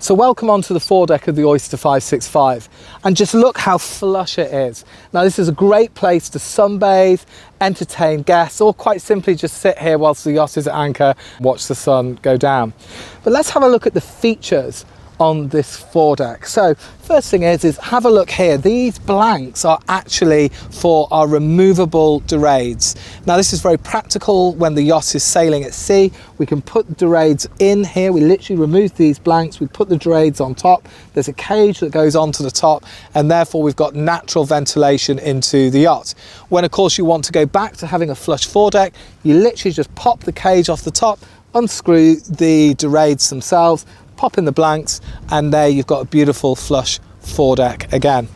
So welcome onto the foredeck of the Oyster 565, and just look how flush it is. Now this is a great place to sunbathe, entertain guests, or quite simply just sit here whilst the yacht is at anchor, watch the sun go down. But let's have a look at the features on this foredeck. So first thing is have a look here. These blanks are actually for our removable dorades. Now this is very practical when the yacht is sailing at sea. We can put the dorades in here. We literally remove these blanks, we put the dorades on top. There's a cage that goes onto the top, and therefore we've got natural ventilation into the yacht. When of course you want to go back to having a flush foredeck, you literally just pop the cage off the top, unscrew the dorades themselves, pop in the blanks, and there you've got a beautiful flush foredeck again.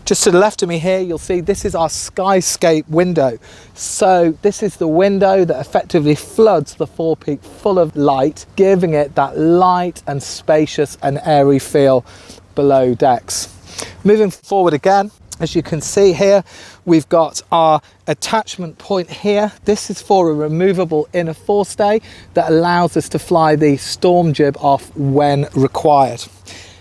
Just to the left of me here, you'll see this is our skyscape window. So this is the window that effectively floods the forepeak full of light, giving it that light and spacious and airy feel below decks. Moving forward again, as you can see here, we've got our attachment point here. This is for a removable inner forestay that allows us to fly the storm jib off when required.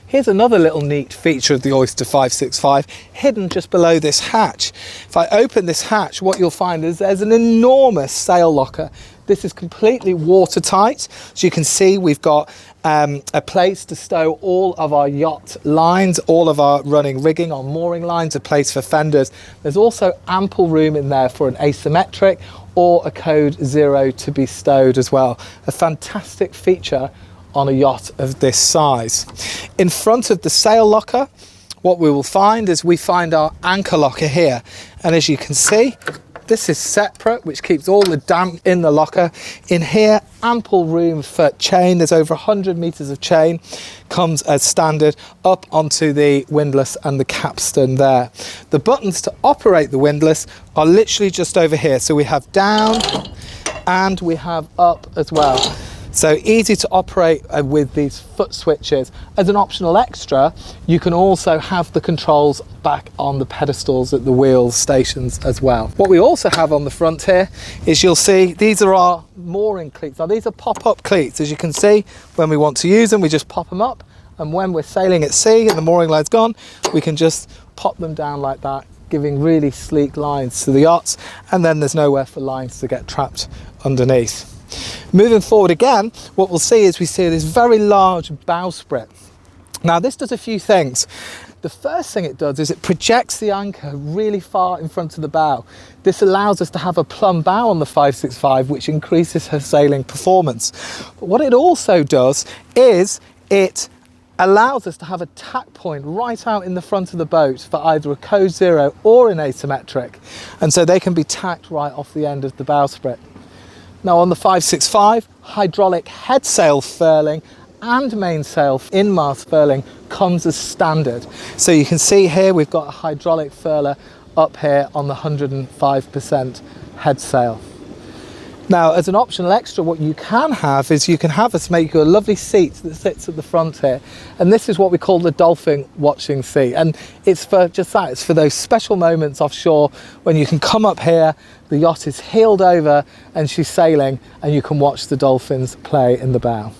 Here's another little neat feature of the Oyster 565, hidden just below this hatch. If I open this hatch, what you'll find is there's an enormous sail locker. This is completely watertight. As you can see, we've got a place to stow all of our yacht lines, all of our running rigging, our mooring lines, a place for fenders. There's also ample room in there for an asymmetric or a code 0 to be stowed as well. A fantastic feature on a yacht of this size. In front of the sail locker, what we will find is we find our anchor locker here. And as you can see, this is separate, which keeps all the damp in the locker. In here, ample room for chain. There's over 100 meters of chain, comes as standard up onto the windlass and the capstan there. The buttons to operate the windlass are literally just over here. So we have down and we have up as well. So easy to operate with these foot switches. As an optional extra, you can also have the controls back on the pedestals at the wheel stations as well. What we also have on the front here is, you'll see these are our mooring cleats. Now these are pop-up cleats. As you can see, when we want to use them, we just pop them up, and when we're sailing at sea and the mooring line's gone, we can just pop them down like that, giving really sleek lines to the yachts, and then there's nowhere for lines to get trapped underneath. Moving forward again, what we'll see is we see this very large bowsprit. Now this does a few things. The first thing it does is it projects the anchor really far in front of the bow. This allows us to have a plumb bow on the 565, which increases her sailing performance. But what it also does is it allows us to have a tack point right out in the front of the boat for either a code 0 or an asymmetric. And so they can be tacked right off the end of the bowsprit. Now on the 565, hydraulic head sail furling and mainsail in-mast furling comes as standard. So you can see here we've got a hydraulic furler up here on the 105% head sail. Now as an optional extra, what you can have is you can have us make you a lovely seat that sits at the front here, and this is what we call the dolphin watching seat, and it's for just that, it's for those special moments offshore when you can come up here, the yacht is heeled over and she's sailing, and you can watch the dolphins play in the bow.